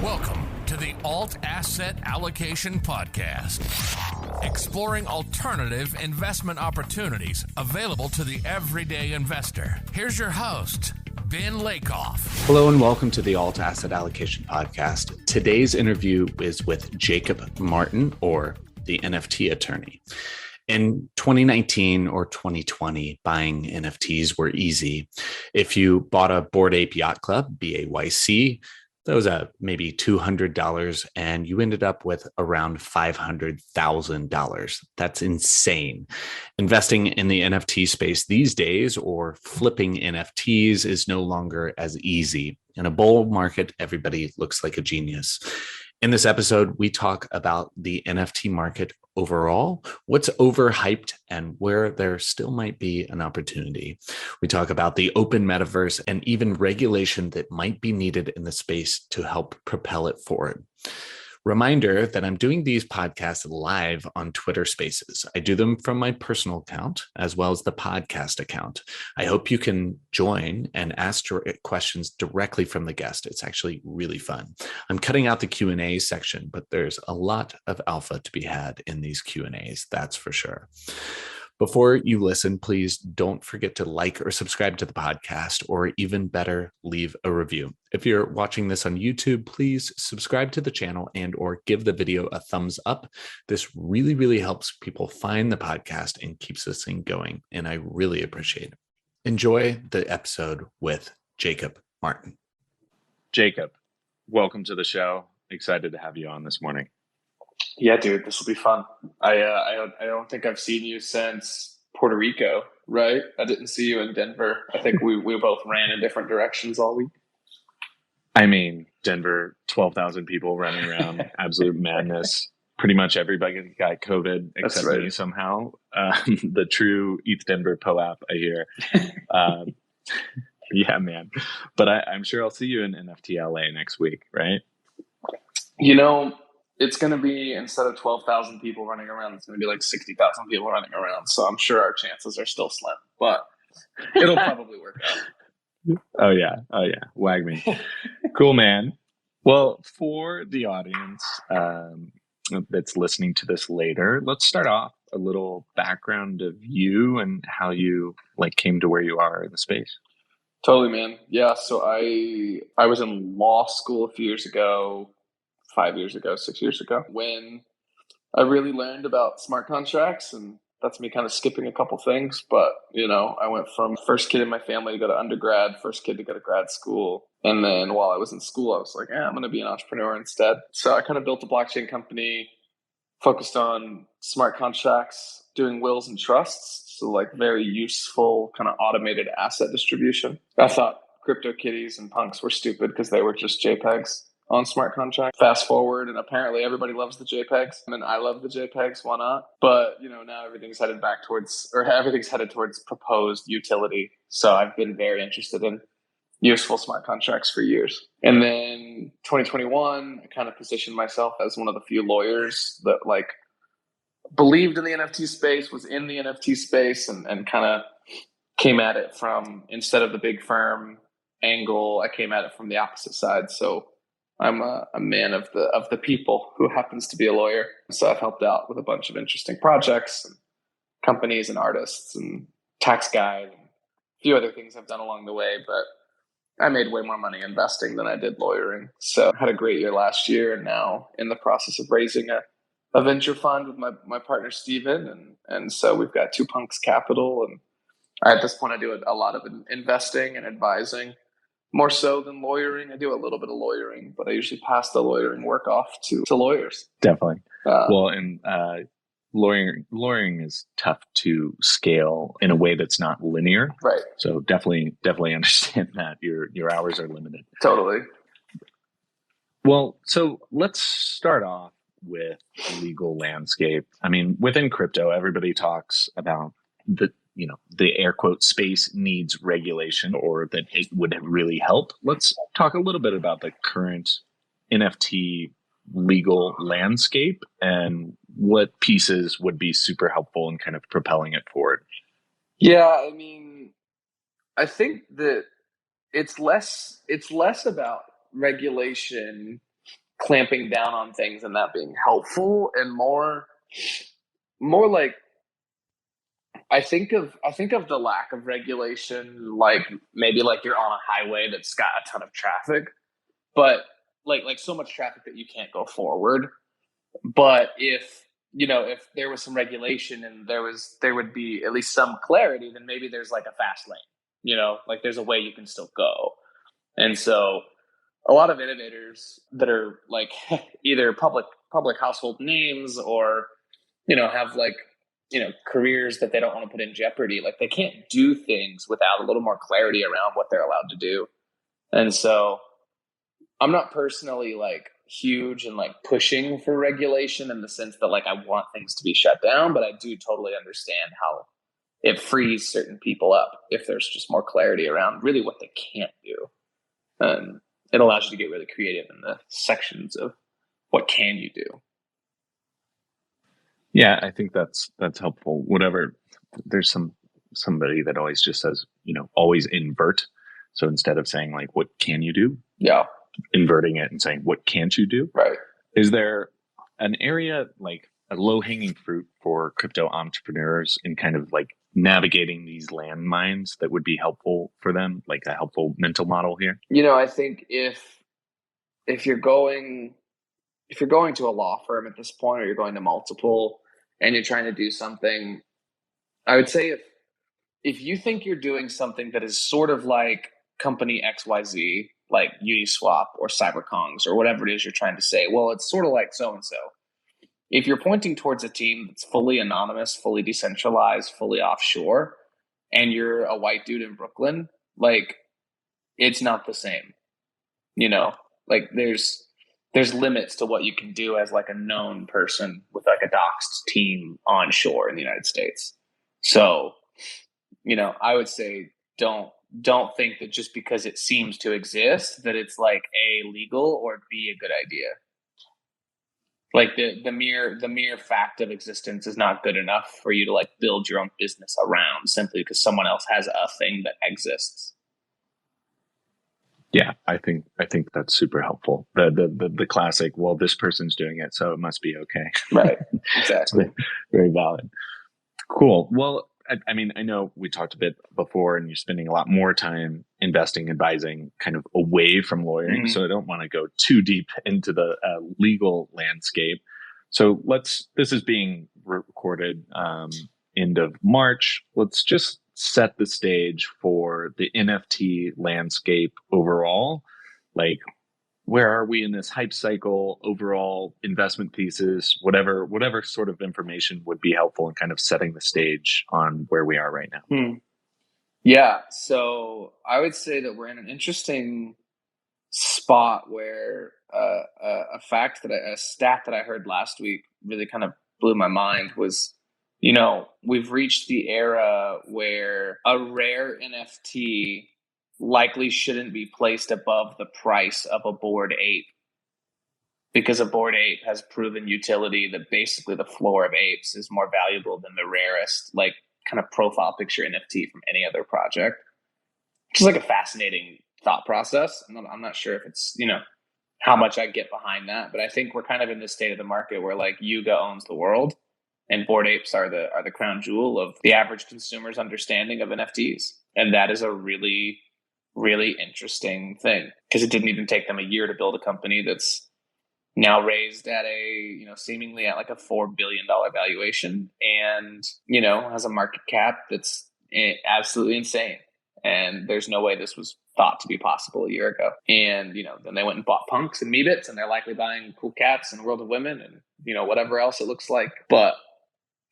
Welcome to the Alt Asset Allocation Podcast, exploring alternative investment opportunities available to the everyday investor. Here's your host, Ben Lakoff. Hello and welcome to the Alt Asset Allocation Podcast. Today's interview is with Jacob Martin, or the NFT Attorney. In 2019 or 2020, buying NFTs were easy. If you bought a Bored Ape Yacht Club, BAYC, that was maybe $200, and you ended up with around $500,000. That's insane. Investing in the NFT space these days, or flipping NFTs, is no longer as easy. In a bull market, everybody looks like a genius. In this episode, we talk about the NFT market overall, what's overhyped, and where there still might be an opportunity. We talk about the Open Metaverse and even regulation that might be needed in the space to help propel it forward. Reminder that I'm doing these podcasts live on Twitter Spaces. I do them from my personal account as well as the podcast account. I hope you can join and ask questions directly from the guest. It's actually really fun. I'm cutting out the Q&A section, but there's a lot of alpha to be had in these Q&As, that's for sure. Before you listen, please don't forget to like or subscribe to the podcast, or even better, leave a review. If you're watching this on YouTube, please subscribe to the channel and or give the video a thumbs up. This really, really helps people find the podcast and keeps this thing going, and I really appreciate it. Enjoy the episode with Jacob Martin. Jacob, welcome to the show. Excited to have you on this morning. Yeah, dude, this will be fun. I don't think I've seen you since Puerto Rico, right? I didn't see you in Denver. I think we both ran in different directions all week. I mean, Denver, 12,000 people running around, absolute madness. Pretty much everybody got COVID except right. me somehow. The true Eats Denver POAP, I hear. Yeah, man. But I'm sure I'll see you in NFT LA next week, right? You know, it's going to be, instead of 12,000 people running around, it's going to be like 60,000 people running around. So I'm sure our chances are still slim, but it'll probably work out. Oh, yeah. Wag me. Cool, man. Well, for the audience that's listening to this later, let's start off a little background of you and how you came to where you are in the space. Totally, man. Yeah. So I was in law school a few years ago, 5 years ago, 6 years ago, when I really learned about smart contracts. And that's me kind of skipping a couple things. But, I went from first kid in my family to go to undergrad, first kid to go to grad school. And then while I was in school, I was like, I'm going to be an entrepreneur instead. So I kind of built a blockchain company focused on smart contracts, doing wills and trusts. So very useful kind of automated asset distribution. I thought CryptoKitties and punks were stupid because they were just JPEGs on smart contract. Fast forward, and apparently everybody loves the JPEGs, and I love the JPEGs. Why not? But now everything's headed towards proposed utility. So I've been very interested in useful smart contracts for years. And then 2021, I kind of positioned myself as one of the few lawyers that believed in the NFT space, was in the NFT space, and kind of came at it from, instead of the big firm angle, I came at it from the opposite side. So I'm a man of the people who happens to be a lawyer. So I've helped out with a bunch of interesting projects and companies and artists and tax guide and a few other things I've done along the way. But I made way more money investing than I did lawyering. So I had a great year last year, and now in the process of raising a venture fund with my partner, Steven. And so we've got 2punks Capital. And at this point, I do a lot of investing and advising. More so than lawyering. I do a little bit of lawyering, but I usually pass the lawyering work off to lawyers. Definitely. Lawyering is tough to scale in a way that's not linear. Right. So definitely understand that your hours are limited. Totally. Well, so let's start off with the legal landscape. I mean, within crypto, everybody talks about the air quote space needs regulation, or that it would really help. Let's talk a little bit about the current NFT legal landscape and what pieces would be super helpful in kind of propelling it forward. Yeah, I mean, I think that it's less about regulation clamping down on things and that being helpful, and more like I think of the lack of regulation, like maybe like you're on a highway that's got a ton of traffic, but like so much traffic that you can't go forward. But if there was some regulation and there would be at least some clarity, then maybe there's like a fast lane, like there's a way you can still go. And so a lot of innovators that are like either public household names or have like careers that they don't want to put in jeopardy, like they can't do things without a little more clarity around what they're allowed to do. And so I'm not personally like huge and like pushing for regulation in the sense that like I want things to be shut down, but I do totally understand how it frees certain people up if there's just more clarity around really what they can't do. And it allows you to get really creative in the sections of what can you do. Yeah, I think that's helpful. Whatever, there's somebody that always just says, always invert. So instead of saying like, what can you do? Yeah. Inverting it and saying, what can't you do? Right. Is there an area like a low hanging fruit for crypto entrepreneurs in kind of like navigating these landmines that would be helpful for them, like a helpful mental model here? I think if you're going to a law firm at this point, or you're going to multiple and you're trying to do something, I would say if you think you're doing something that is sort of like company XYZ, like Uniswap or CyberKongs or whatever it is you're trying to say, well, it's sort of like so-and-so. If you're pointing towards a team that's fully anonymous, fully decentralized, fully offshore, and you're a white dude in Brooklyn, like it's not the same, like there's limits to what you can do as like a known person with like a doxed team onshore in the United States. So, I would say don't think that just because it seems to exist that it's like A, legal, or B, a good idea. Like the mere fact of existence is not good enough for you to like build your own business around simply because someone else has a thing that exists. Yeah, I think that's super helpful. The classic, well, this person's doing it, so it must be okay. Right. Exactly. Very valid. Cool. Well, I mean, I know we talked a bit before, and you're spending a lot more time investing, advising, kind of away from lawyering. Mm-hmm. So I don't want to go too deep into the legal landscape. So this is being recorded end of March. Let's just set the stage for the NFT landscape overall. Like, where are we in this hype cycle, overall investment thesis, whatever sort of information would be helpful in kind of setting the stage on where we are right now. Yeah. So I would say that we're in an interesting spot where a stat that I heard last week really kind of blew my mind was, we've reached the era where a rare NFT likely shouldn't be placed above the price of a Bored Ape, because a Bored Ape has proven utility that basically the floor of apes is more valuable than the rarest like kind of profile picture NFT from any other project, which is like a fascinating thought process. I'm not sure if it's how much I get behind that, but I think we're kind of in this state of the market where like Yuga owns the world and Bored Apes are the crown jewel of the average consumer's understanding of NFTs, and that is a really, really interesting thing, because it didn't even take them a year to build a company that's now raised at a seemingly at like a $4 billion valuation, and has a market cap that's absolutely insane, and there's no way this was thought to be possible a year ago. And then they went and bought punks and meebits, and they're likely buying cool cats and World of Women and whatever else it looks like. But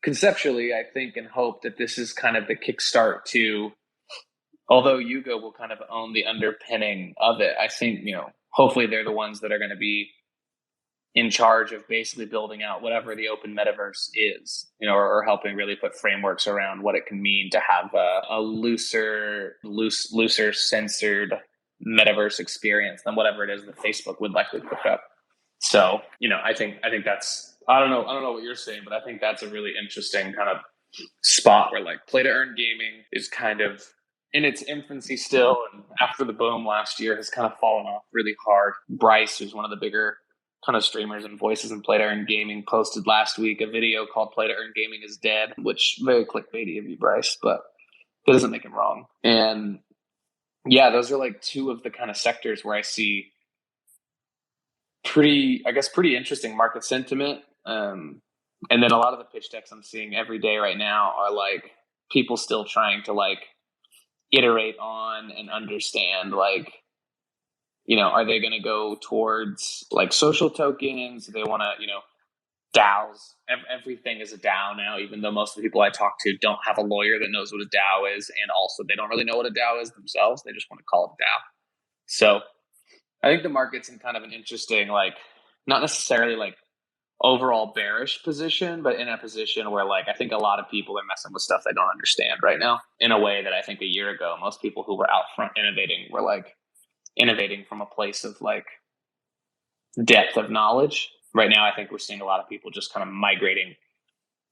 conceptually, I think and hope that this is kind of the kickstart to, although Yuga will kind of own the underpinning of it, I think, hopefully they're the ones that are going to be in charge of basically building out whatever the Open Metaverse is, or helping really put frameworks around what it can mean to have a looser censored metaverse experience than whatever it is that Facebook would likely put up. So, I think that's, I don't know what you're saying, but I think that's a really interesting kind of spot where like play to earn gaming is kind of in its infancy still, and after the boom last year has kind of fallen off really hard. Bryce, who's one of the bigger ton of streamers and voices in play to earn gaming posted last week a video called "Play to Earn Gaming is Dead," which very clickbaity of you, Bryce, but it doesn't make him wrong. And yeah, those are like two of the kind of sectors where I see pretty interesting market sentiment. And then a lot of the pitch decks I'm seeing every day right now are like people still trying to like iterate on and understand, like, are they going to go towards like social tokens? Do they want to, DAOs? Everything is a DAO now, even though most of the people I talk to don't have a lawyer that knows what a DAO is. And also they don't really know what a DAO is themselves. They just want to call it DAO. So I think the market's in kind of an interesting, like, not necessarily like overall bearish position, but in a position where like I think a lot of people are messing with stuff they don't understand right now in a way that I think a year ago most people who were out front innovating were like innovating from a place of like depth of knowledge. Right now I think we're seeing a lot of people just kind of migrating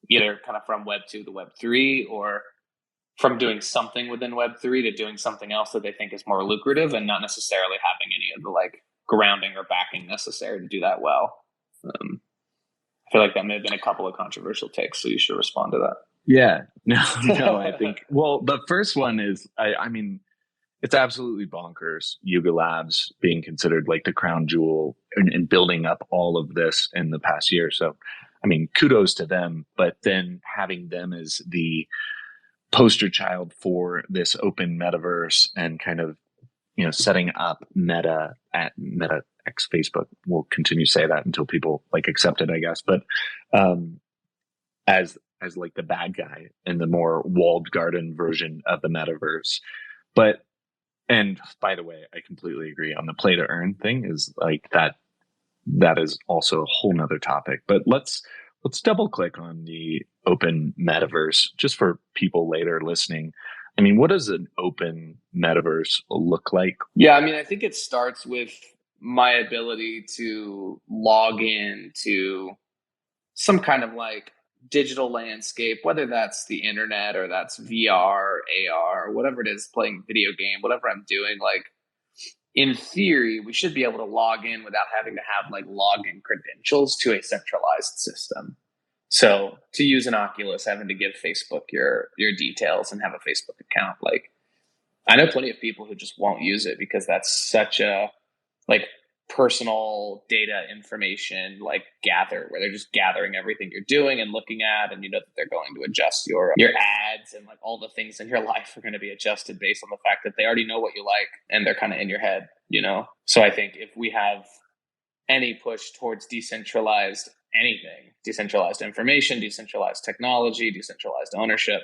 either kind of from Web 2 to Web 3 or from doing something within Web 3 to doing something else that they think is more lucrative and not necessarily having any of the like grounding or backing necessary to do that well. I feel like that may have been a couple of controversial takes, so you should respond to that. Yeah, no, I think, well, the first one is, I mean, it's absolutely bonkers. Yuga Labs being considered like the crown jewel and building up all of this in the past year. So, I mean, kudos to them, but then having them as the poster child for this open metaverse and kind of, setting up Meta at Meta X Facebook. We'll continue to say that until people like accept it, I guess. But as like the bad guy in the more walled garden version of the metaverse. But, and by the way, I completely agree on the play to earn thing is like that is also a whole nother topic. But let's double click on the open metaverse just for people later listening. I mean, what does an open metaverse look like? Yeah, I mean, I think it starts with my ability to log in to some kind of like digital landscape, whether that's the internet or that's VR, AR, whatever it is, playing video game, whatever I'm doing. Like, in theory, we should be able to log in without having to have like login credentials to a centralized system. So to use an Oculus, having to give Facebook your details and have a Facebook account, like I know plenty of people who just won't use it because that's such a like personal data information like gather where they're just gathering everything you're doing and looking at, and that they're going to adjust your ads and like all the things in your life are going to be adjusted based on the fact that they already know what you like and they're kind of in your head. So I think if we have any push towards decentralized anything, decentralized information, decentralized technology, decentralized ownership,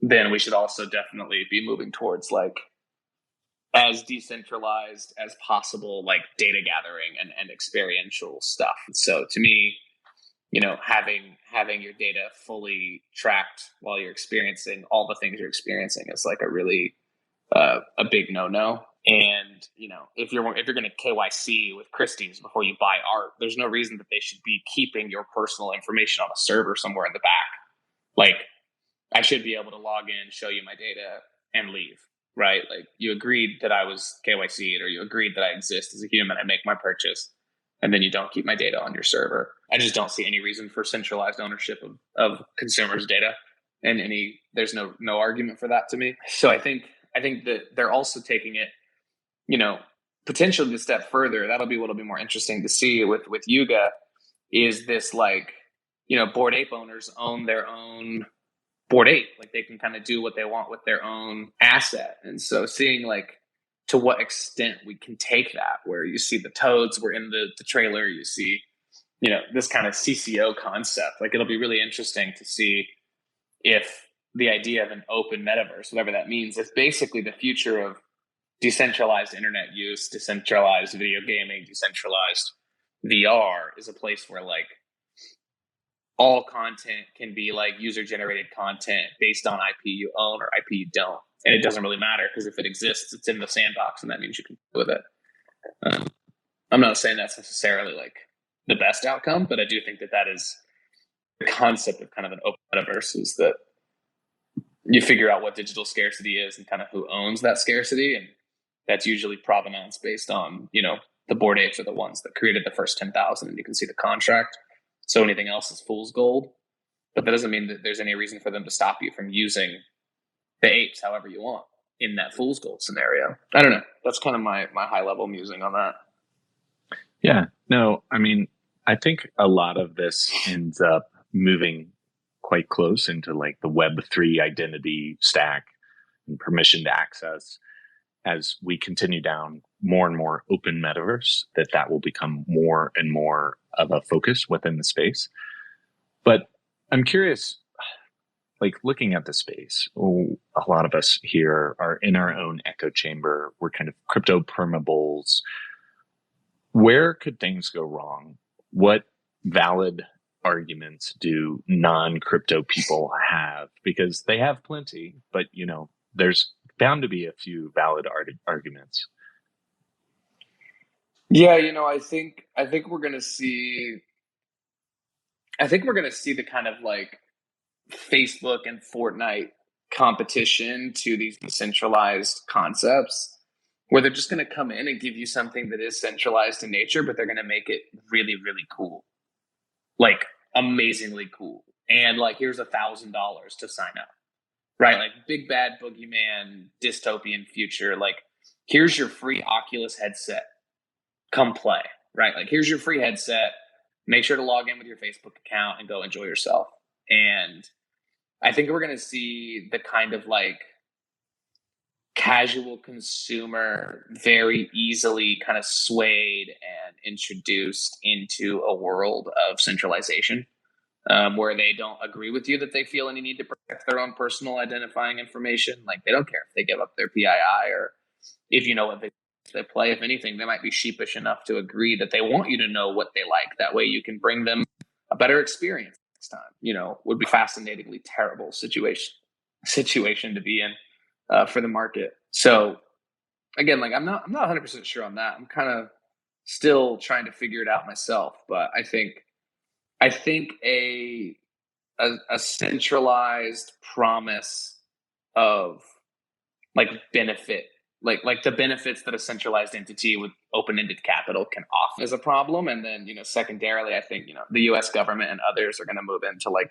then we should also definitely be moving towards like as decentralized as possible, like data gathering and experiential stuff. So to me, having your data fully tracked while you're experiencing all the things you're experiencing is like a really a big no-no. And if you're going to KYC with Christie's before you buy art, there's no reason that they should be keeping your personal information on a server somewhere in the back. Like, I should be able to log in, show you my data, and leave. Right? Like, you agreed that I was KYC'd, or you agreed that I exist as a human. I make my purchase, and then you don't keep my data on your server. I just don't see any reason for centralized ownership of consumers' data, and there's no argument for that to me. So I think that they're also taking it, potentially a step further. That'll be what'll be more interesting to see with Yuga. Is this like, Bored Ape owners own their own Bored Ape, like they can kind of do what they want with their own asset. And so seeing like to what extent we can take that, where you see the toads were in the trailer, you see, this kind of CCO concept, like it'll be really interesting to see if the idea of an open metaverse, whatever that means, is basically the future of decentralized internet use, decentralized video gaming, decentralized VR is a place where like all content can be like user generated content based on IP you own or IP you don't. And it doesn't really matter because if it exists, it's in the sandbox and that means you can play with it. I'm not saying that's necessarily like the best outcome, but I do think that is the concept of kind of an open metaverse, is that you figure out what digital scarcity is and kind of who owns that scarcity. And that's usually provenance based on, the Bored Apes are the ones that created the first 10,000, and you can see the contract. So anything else is fool's gold. But that doesn't mean that there's any reason for them to stop you from using the apes however you want in that fool's gold scenario. I don't know. That's kind of my high level musing on that. Yeah, no, I mean, I think a lot of this ends up moving quite close into like the Web3 identity stack and permissioned access as we continue down more and more open metaverse, that will become more and more of a focus within the space. But I'm curious, like looking at the space, a lot of us here are in our own echo chamber. We're kind of crypto permables. Where could things go wrong? What valid arguments do non-crypto people have? Because they have plenty, but you know, there's bound to be a few valid arguments. Yeah, you know, I think we're gonna see. I think we're gonna see the kind of like Facebook and Fortnite competition to these decentralized concepts, where they're just going to come in and give you something that is centralized in nature, but they're going to make it really, really cool, like amazingly cool. And like, here's $1,000 to sign up, right? Like big bad boogeyman dystopian future. Like, here's your free Oculus headset. Come play, right? Like, here's your free headset. Make sure to log in with your Facebook account and go enjoy yourself. And I think we're going to see the kind of like casual consumer very easily kind of swayed and introduced into a world of centralization, where they don't agree with you that they feel any need to protect their own personal identifying information. Like they don't care if they give up their PII or if you know what they play. If anything, they might be sheepish enough to agree that they want you to know what they like. That way you can bring them a better experience next time. You know, would be fascinatingly terrible situation to be in for the market. So again, like I'm not 100% sure on that. I'm kind of still trying to figure it out myself, but I think a centralized promise of like benefit, like the benefits that a centralized entity with open-ended capital can offer is a problem. And then, you know, secondarily, I think, you know, the US government and others are going to move into like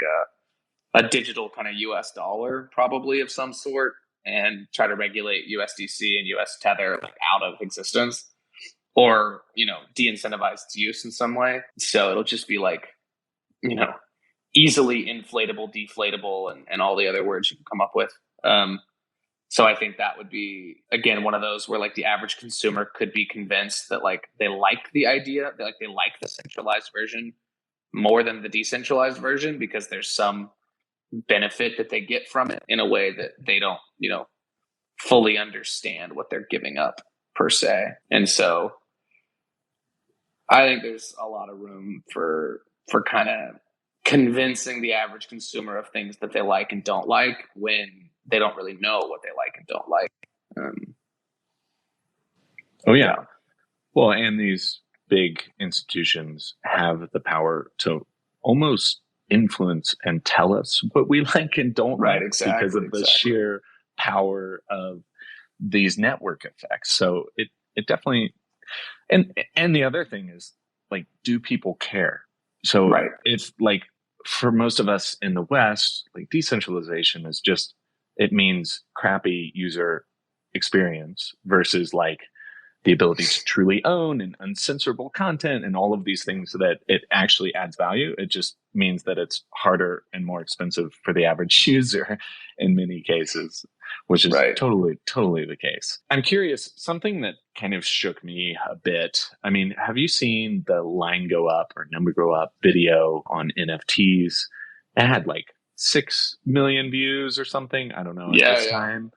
a digital kind of US dollar probably of some sort and try to regulate USDC and US Tether like out of existence, or, you know, de-incentivize its use in some way. So it'll just be like, you know, easily inflatable, deflatable, and all the other words you can come up with. So I think that would be, again, one of those where like the average consumer could be convinced that like they like the idea, that like they like the centralized version more than the decentralized version because there's some benefit that they get from it in a way that they don't, you know, fully understand what they're giving up per se. And so I think there's a lot of room for kind of convincing the average consumer of things that they like and don't like when they don't really know what they like and don't like. Oh yeah. Well, and these big institutions have the power to almost influence and tell us what we like and don't like, because of the sheer power of these network effects. So it definitely, and the other thing is like, do people care? So it's like for most of us in the West, like decentralization is just, it means crappy user experience versus like the ability to truly own and uncensorable content and all of these things so that it actually adds value. It just means that it's harder and more expensive for the average user in many cases, which is totally the case. I'm curious, something that kind of shook me a bit. I mean, have you seen the line go up or number go up video on NFTs? It had like 6 million views or something. I don't know at this time.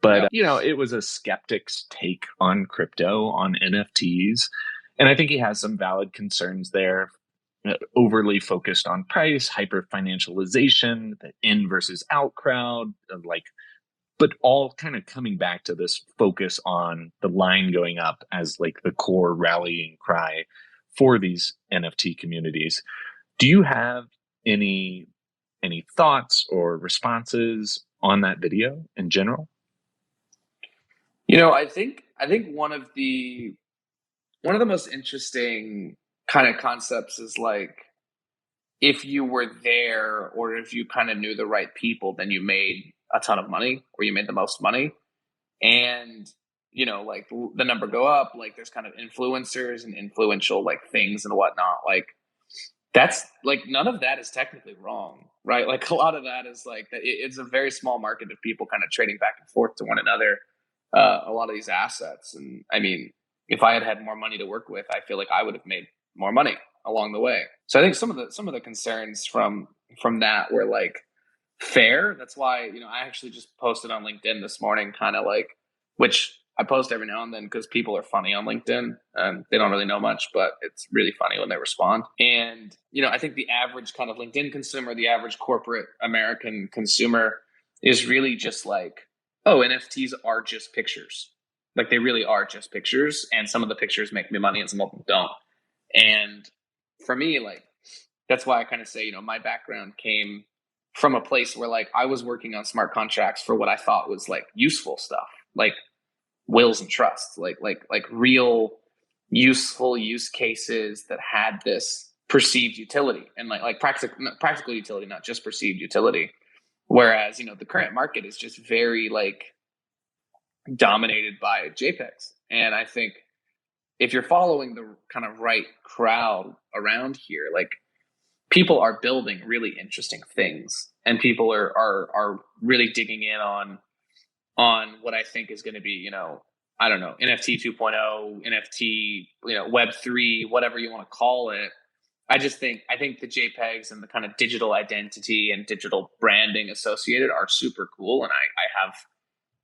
But, you know, it was a skeptic's take on crypto, on NFTs. And I think he has some valid concerns there. Overly focused on price, hyper financialization, the in versus out crowd, like, but all kind of coming back to this focus on the line going up as like the core rallying cry for these NFT communities. Do you have any thoughts or responses on that video in general? You know, I think one of the one of the most interesting kind of concepts is like, if you were there or if you kind of knew the right people, then you made a ton of money or you made the most money. And, like the number go up, like there's kind of influencers and influential like things and whatnot. Like that's like, none of that is technically wrong, right? Like a lot of that is like, it's a very small market of people kind of trading back and forth to one another, a lot of these assets. And I mean, if I had had more money to work with, I feel like I would have made more money along the way. So I think some of the concerns from that were like fair. That's why, I actually just posted on LinkedIn this morning, kind of like, which I post every now and then because people are funny on LinkedIn and they don't really know much, but it's really funny when they respond. And, I think the average kind of LinkedIn consumer, the average corporate American consumer is really just like, oh, NFTs are just pictures. Like they really are just pictures. And some of the pictures make me money and some of them don't. And for me, like, that's why I kind of say, my background came from a place where like I was working on smart contracts for what I thought was like useful stuff, like wills and trusts, like real useful use cases that had this perceived utility and like practical utility, not just perceived utility. Whereas, the current market is just very like dominated by JPEGs. And I think if you're following the kind of right crowd around here, like people are building really interesting things and people are really digging in on what I think is going to be, I don't know, NFT 2.0, NFT, Web3, whatever you want to call it. I think the JPEGs and the kind of digital identity and digital branding associated are super cool. And I have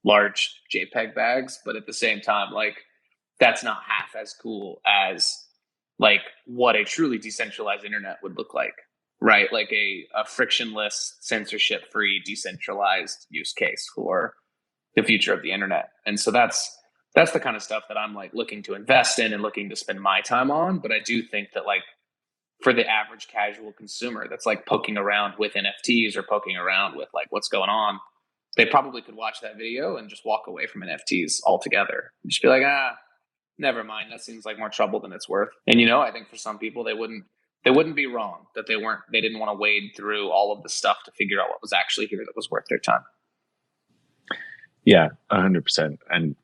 large JPEG bags, but at the same time, like that's not half as cool as like what a truly decentralized internet would look like, right? Like a frictionless, censorship-free, decentralized use case for the future of the internet. And so that's the kind of stuff that I'm like looking to invest in and looking to spend my time on. But I do think that like for the average casual consumer that's like poking around with NFTs or poking around with like what's going on, they probably could watch that video and just walk away from NFTs altogether. Just be like, never mind. That seems like more trouble than it's worth. And I think for some people they wouldn't be wrong that they didn't want to wade through all of the stuff to figure out what was actually here that was worth their time. Yeah, 100%. And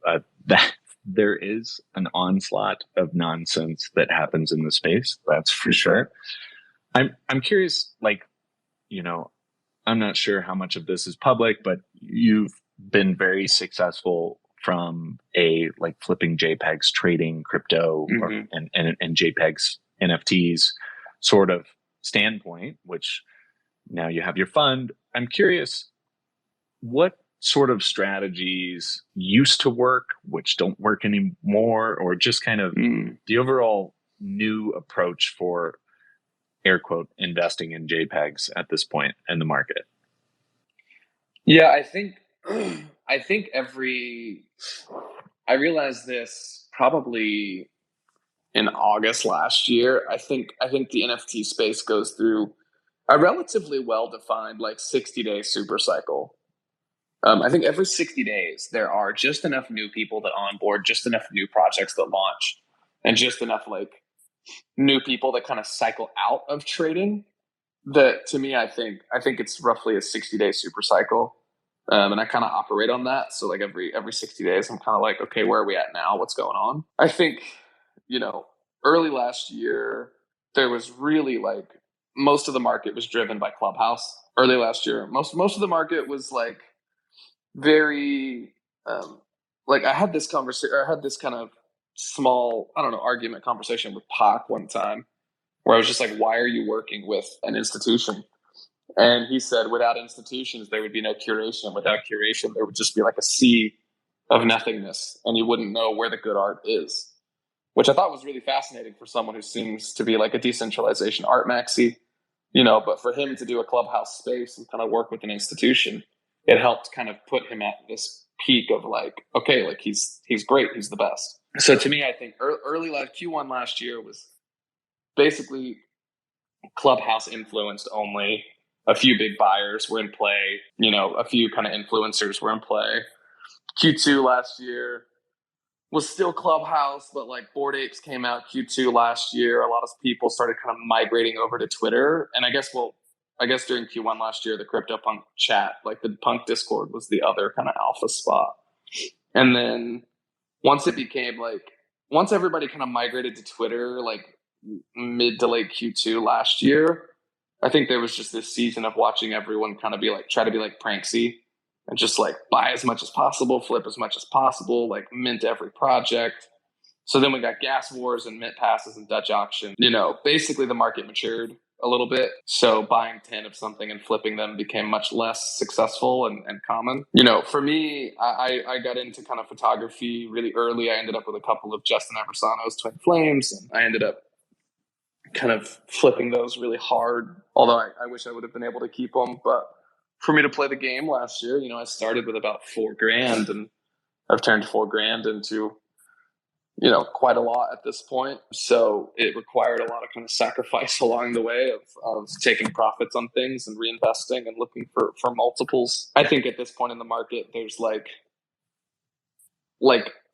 that there is an onslaught of nonsense that happens in the space. That's for sure. I'm curious, like, I'm not sure how much of this is public, but you've been very successful from a like flipping JPEGs, trading crypto, and JPEGs, NFTs sort of standpoint, which now you have your fund. I'm curious, what sort of strategies used to work, which don't work anymore, or just kind of the overall new approach for air quote investing in JPEGs at this point in the market? Yeah, I think I realized this probably in August last year. I think the NFT space goes through a relatively well-defined like 60-day super cycle. I think every 60 days there are just enough new people that onboard, just enough new projects that launch, and just enough like new people that kind of cycle out of trading. That to me, I think it's roughly a 60-day super cycle, and I kind of operate on that. So like every 60 days, I'm kind of like, okay, where are we at now? What's going on? I think early last year there was really like most of the market was driven by Clubhouse. Early last year, most of the market was like very like I had this conversation, or I had this kind of small, I don't know, argument conversation with Pac one time where I was just like, why are you working with an institution? And he said, without institutions, there would be no curation. Without curation, there would just be like a sea of nothingness, and you wouldn't know where the good art is, which I thought was really fascinating for someone who seems to be like a decentralization art maxi, but for him to do a Clubhouse space and kind of work with an institution, it helped kind of put him at this peak of like, okay, like he's great. He's the best. So to me, I think early Q1 last year was basically Clubhouse influenced only. A few big buyers were in play. A few kind of influencers were in play. Q2 last year was still Clubhouse, but like Bored Apes came out Q2 last year. A lot of people started kind of migrating over to Twitter. And I guess during Q1 last year, the CryptoPunk chat, like the Punk Discord was the other kind of alpha spot. And then once everybody kind of migrated to Twitter, like mid to late Q2 last year, I think there was just this season of watching everyone kind of try to be like pranksy and just like buy as much as possible, flip as much as possible, like mint every project. So then we got gas wars and mint passes and Dutch auction. Basically the market matured a little bit. So buying 10 of something and flipping them became much less successful and common. For me, I got into kind of photography really early. I ended up with a couple of Justin Aversano's Twin Flames, and I ended up kind of flipping those really hard. Although I wish I would have been able to keep them. But for me to play the game last year, I started with about $4,000, and I've turned $4,000 into quite a lot at this point. So it required a lot of kind of sacrifice along the way of taking profits on things and reinvesting and looking for multiples. I think at this point in the market, there's like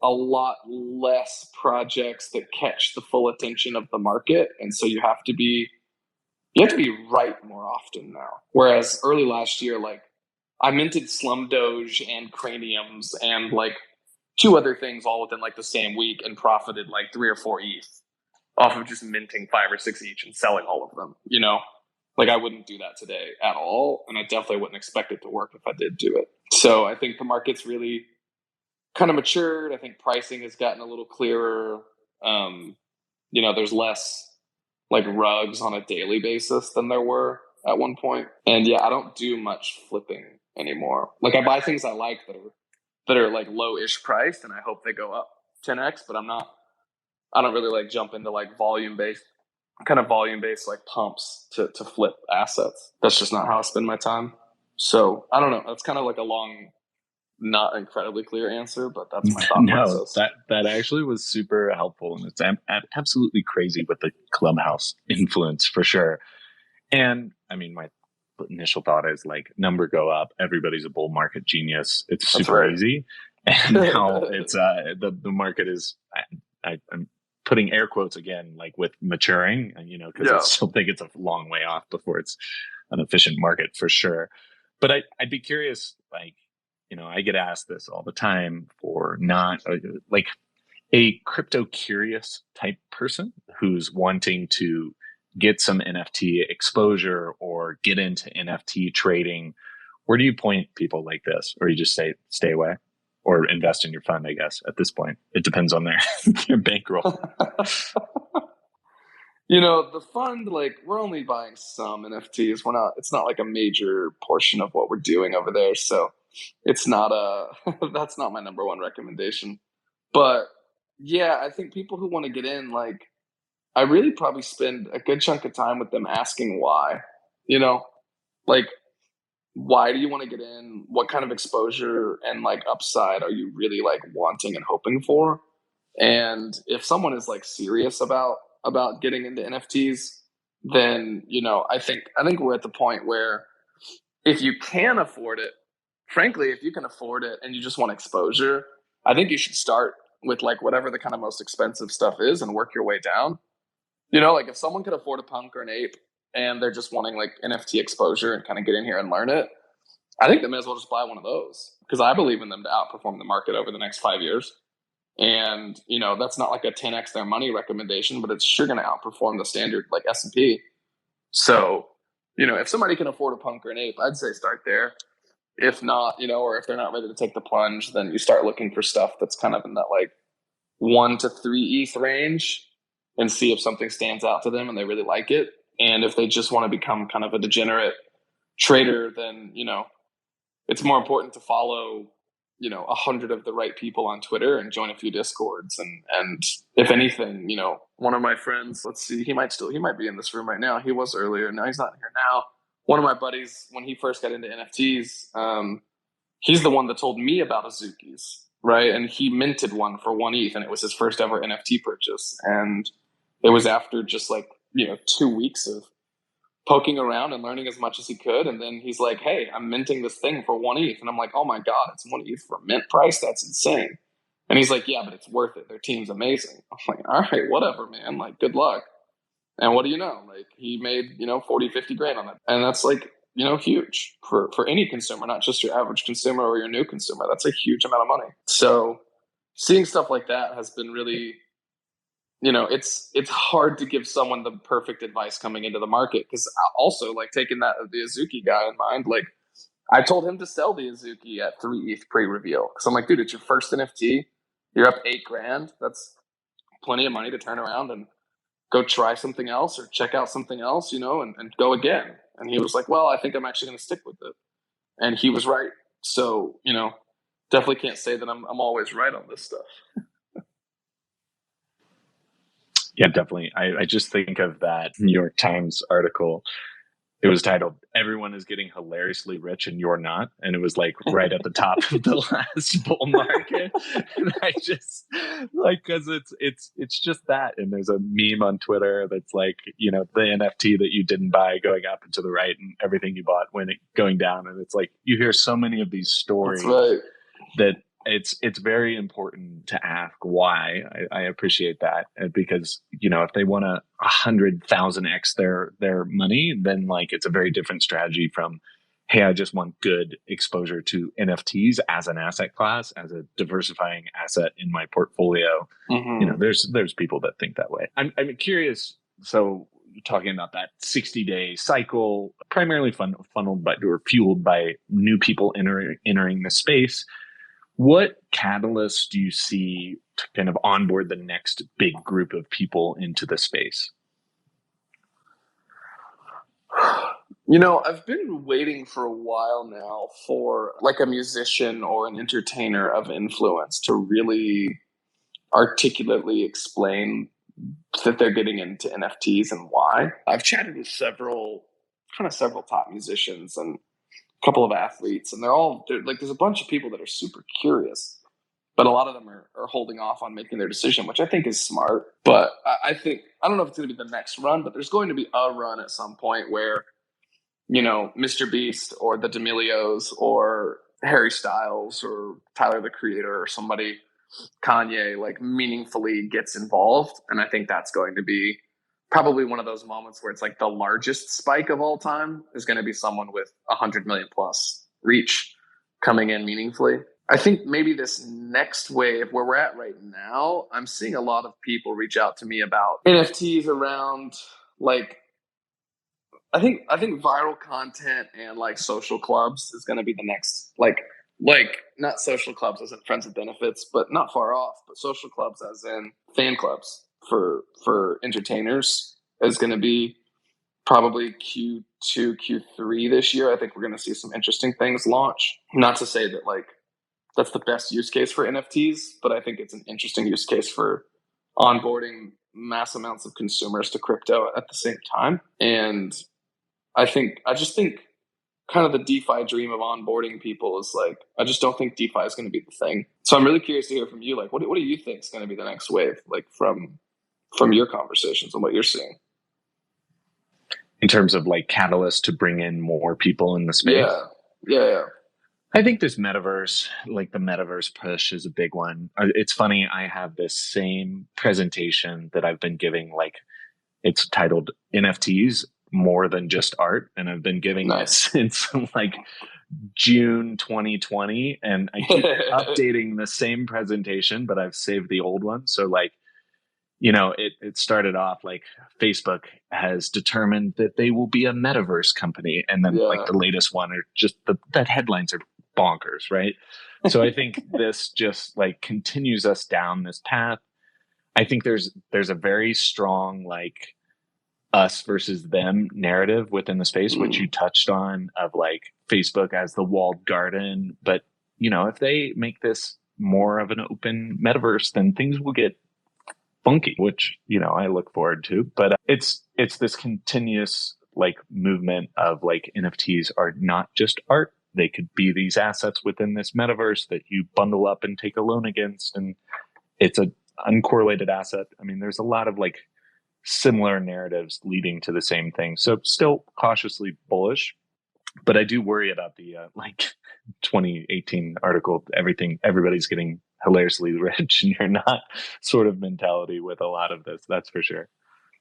a lot less projects that catch the full attention of the market. And so you have to be right more often now. Whereas early last year, like I minted Slum Doge and Craniums and like 2 other things all within like the same week and profited like 3 or 4 ETH off of just minting 5 or 6 each and selling all of them, Like I wouldn't do that today at all. And I definitely wouldn't expect it to work if I did do it. So I think the market's really kind of matured. I think pricing has gotten a little clearer. There's less like rugs on a daily basis than there were at one point. And yeah, I don't do much flipping anymore. Like I buy things I like that are like low-ish priced, and I hope they go up 10x, but I don't really like jump into like volume-based like pumps to flip assets. That's just not how I spend my time. So I don't know. That's kind of like a long, not incredibly clear answer, but that's my thought process. That actually was super helpful, and it's absolutely crazy with the Clubhouse influence for sure. And I mean, my initial thought is like number go up, everybody's a bull market genius. It's super easy. And now it's the market is I'm putting air quotes again, like with maturing, because I still think it's a long way off before it's an efficient market for sure. But I'd be curious, like, I get asked this all the time for not like a crypto curious type person who's wanting to get some NFT exposure or get into NFT trading. Where do you point people like this? Or you just say, stay away or invest in your fund, I guess, at this point? It depends on their bankroll. The fund, like we're only buying some NFTs. It's not like a major portion of what we're doing over there. So it's not that's not my number one recommendation. But yeah, I think people who want to get in, like, I really probably spend a good chunk of time with them asking why, like, why do you want to get in? What kind of exposure and like upside are you really like wanting and hoping for? And if someone is like serious about getting into NFTs, then, I think we're at the point where if you can afford it, frankly, if you can afford it and you just want exposure, I think you should start with like whatever the kind of most expensive stuff is and work your way down. Like if someone could afford a punk or an ape and they're just wanting like NFT exposure and kind of get in here and learn it, I think they may as well just buy one of those, because I believe in them to outperform the market over the next 5 years. And, that's not like a 10x their money recommendation, but it's sure going to outperform the standard like S&P. So, if somebody can afford a punk or an ape, I'd say start there. If not, or if they're not ready to take the plunge, then you start looking for stuff that's kind of in that like 1 to 3 ETH range and see if something stands out to them and they really like it. And if they just want to become kind of a degenerate trader, then, it's more important to follow, 100 of the right people on Twitter and join a few Discords. And if anything, one of my friends, let's see, he might be in this room right now. He was earlier. No, he's not here now. One of my buddies, when he first got into NFTs, he's the one that told me about Azuki's, right? And he minted one for 1 ETH, and it was his first ever NFT purchase. And it was after just like, 2 weeks of poking around and learning as much as he could. And then he's like, hey, I'm minting this thing for 1 ETH. And I'm like, oh my God, it's 1 ETH for mint price? That's insane. And he's like, yeah, but it's worth it. Their team's amazing. I'm like, all right, whatever, man. Like, good luck. And what do you know? Like, he made, 40, 50 grand on it. And that's like, huge for any consumer, not just your average consumer or your new consumer. That's a huge amount of money. So seeing stuff like that has been really, it's hard to give someone the perfect advice coming into the market. Because also, like, taking that the Azuki guy in mind, like, I told him to sell the Azuki at 3 ETH pre-reveal. Because I'm like, dude, it's your first NFT. You're up 8 grand. That's plenty of money to turn around and go try something else or check out something else, and go again. And he was like, well, I think I'm actually going to stick with it. And he was right. So, definitely can't say that I'm always right on this stuff. Yeah, definitely. I just think of that New York Times article. It was titled, "Everyone is Getting Hilariously Rich and You're Not." And it was like right at the top of the last bull market. And I just like, cause it's just that. And there's a meme on Twitter that's like, the NFT that you didn't buy going up and to the right and everything you bought going down. And it's like, you hear so many of these stories that it's very important to ask why. I appreciate that, because if they want to 100,000x their money, then like it's a very different strategy from, hey, I just want good exposure to NFTs as an asset class, as a diversifying asset in my portfolio. Mm-hmm. There's people that think that way. I'm curious. So talking about that 60-day cycle, primarily funneled by or fueled by new people entering the space. What catalysts do you see to kind of onboard the next big group of people into the space? I've been waiting for a while now for like a musician or an entertainer of influence to really articulately explain that they're getting into NFTs and why. I've chatted with several top musicians and a couple of athletes, and they're like, there's a bunch of people that are super curious, but a lot of them are holding off on making their decision, which I think is smart. But I don't know if it's going to be the next run, but there's going to be a run at some point where, Mr. Beast or the D'Amelios or Harry Styles or Tyler, the Creator, or somebody, Kanye, like meaningfully gets involved. And I think that's going to be probably one of those moments where it's like the largest spike of all time is going to be someone with 100 million plus reach coming in meaningfully. I think maybe this next wave where we're at right now, I'm seeing a lot of people reach out to me about NFTs around like, I think viral content and like social clubs is going to be the next, like not social clubs as in friends with benefits, but not far off, but social clubs as in fan clubs for entertainers is going to be probably Q2, Q3 this year. I think we're going to see some interesting things launch. Not to say that like that's the best use case for NFTs, but I think it's an interesting use case for onboarding mass amounts of consumers to crypto at the same time. And I just think kind of the DeFi dream of onboarding people is like, I just don't think DeFi is going to be the thing. So I'm really curious to hear from you. Like, what do you think is going to be the next wave? Like from your conversations and what you're seeing in terms of like catalysts to bring in more people in the space. Yeah. I think this metaverse, like the metaverse push, is a big one. It's funny. I have this same presentation that I've been giving, like it's titled NFTs More Than Just Art. And I've been giving it since like June 2020. And I keep updating the same presentation, but I've saved the old one. So like, it started off like Facebook has determined that they will be a metaverse company. And then like the latest one are just that headlines are bonkers, right? So I think this just like continues us down this path. I think there's a very strong like us versus them narrative within the space, which you touched on, of like Facebook as the walled garden. But if they make this more of an open metaverse, then things will get funky, which I look forward to. But it's this continuous like movement of like NFTs are not just art. They could be these assets within this metaverse that you bundle up and take a loan against, and it's an uncorrelated asset. I mean, there's a lot of like similar narratives leading to the same thing. So still cautiously bullish, but I do worry about the like 2018 article. Everybody's getting hilariously rich and you're not sort of mentality with a lot of this. That's for sure.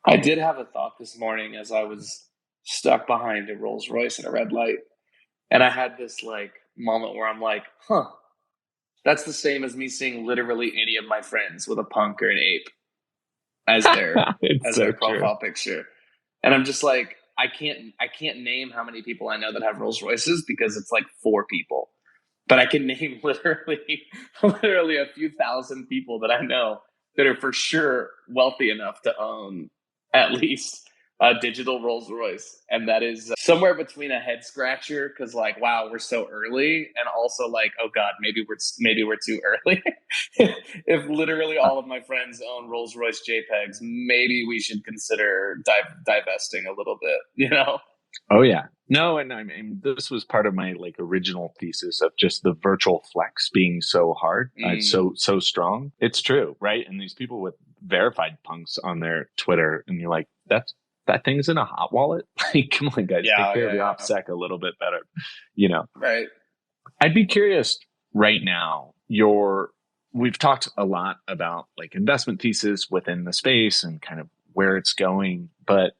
I did have a thought this morning as I was stuck behind a Rolls Royce at a red light. And I had this like moment where I'm like, that's the same as me seeing literally any of my friends with a punk or an ape as their profile picture. And I'm just like, I can't name how many people I know that have Rolls Royces because it's like 4 people. But I can name literally a few thousand people that I know that are for sure wealthy enough to own at least a digital Rolls Royce. And that is somewhere between a head scratcher because like, wow, we're so early. And also like, oh God, maybe we're too early. If literally all of my friends own Rolls Royce JPEGs, maybe we should consider divesting a little bit, you know? Oh yeah. No, and I mean, this was part of my like original thesis of just the virtual flex being so hard, so strong. It's true, right? And these people with verified punks on their Twitter, and you're like, that thing's in a hot wallet. Like, come on, guys, take care of your OPSEC a little bit better, you know? Right. I'd be curious right now. We've talked a lot about like investment thesis within the space and kind of where it's going, but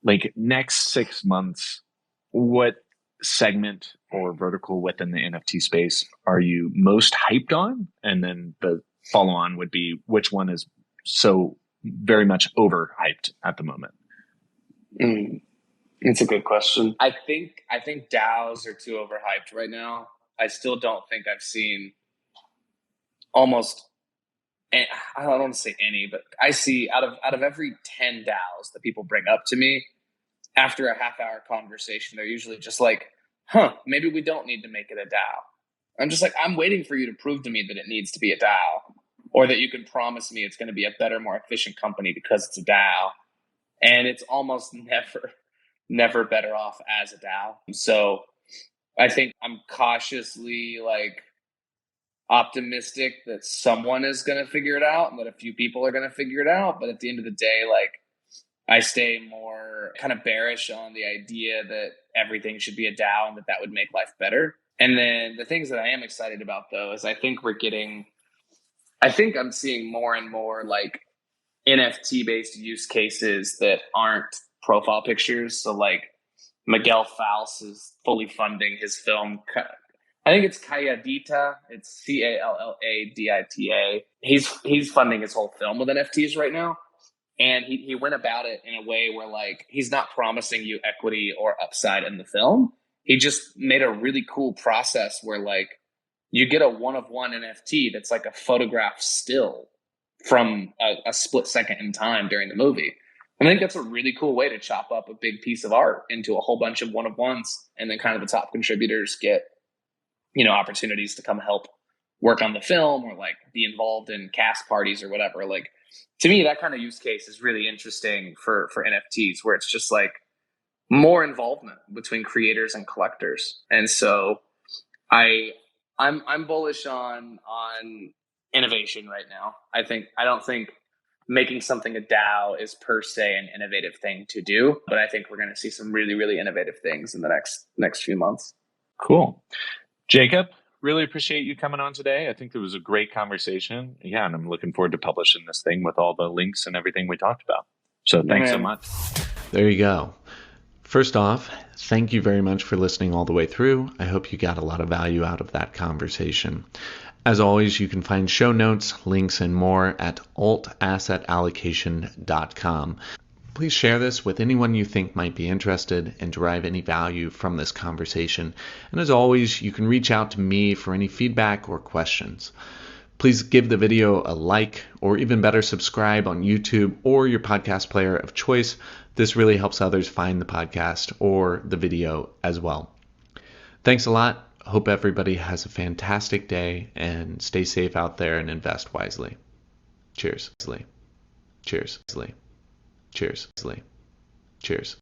like next 6 months, what segment or vertical within the NFT space are you most hyped on? And then the follow on would be which one is so very much overhyped at the moment? It's a good question. I think DAOs are too overhyped right now. I still don't think I've seen almost, I don't want to say any, but I see out of every 10 DAOs that people bring up to me, after a half-hour conversation, they're usually just like, maybe we don't need to make it a DAO. I'm just like, I'm waiting for you to prove to me that it needs to be a DAO, or that you can promise me it's going to be a better, more efficient company because it's a DAO. And it's almost never better off as a DAO. So I think I'm cautiously like optimistic that someone is going to figure it out and that a few people are going to figure it out. But at the end of the day, like, I stay more kind of bearish on the idea that everything should be a DAO and that would make life better. And then the things that I am excited about, though, is I think I'm seeing more and more like NFT based use cases that aren't profile pictures. So like Miguel Faust is fully funding his film. I think it's Calladita. It's Calladita. He's funding his whole film with NFTs right now. And he went about it in a way where like he's not promising you equity or upside in the film. He just made a really cool process where like you get a one-of-one NFT that's like a photograph still from a split second in time during the movie. I think that's a really cool way to chop up a big piece of art into a whole bunch of one-of-ones, and then kind of the top contributors get, you know, opportunities to come help work on the film or like be involved in cast parties or whatever. Like, to me, that kind of use case is really interesting for NFTs, where it's just like more involvement between creators and collectors. And so I'm bullish on innovation right now. I don't think making something a DAO is per se an innovative thing to do, but I think we're going to see some really, really innovative things in the next few months. Cool. Jacob, really appreciate you coming on today. I think it was a great conversation. Yeah, and I'm looking forward to publishing this thing with all the links and everything we talked about. So thanks so much. There you go. First off, thank you very much for listening all the way through. I hope you got a lot of value out of that conversation. As always, you can find show notes, links, and more at altassetallocation.com. Please share this with anyone you think might be interested and derive any value from this conversation. And as always, you can reach out to me for any feedback or questions. Please give the video a like, or even better, subscribe on YouTube or your podcast player of choice. This really helps others find the podcast or the video as well. Thanks a lot. Hope everybody has a fantastic day, and stay safe out there and invest wisely. Cheers. Cheers. Cheers. Cheers.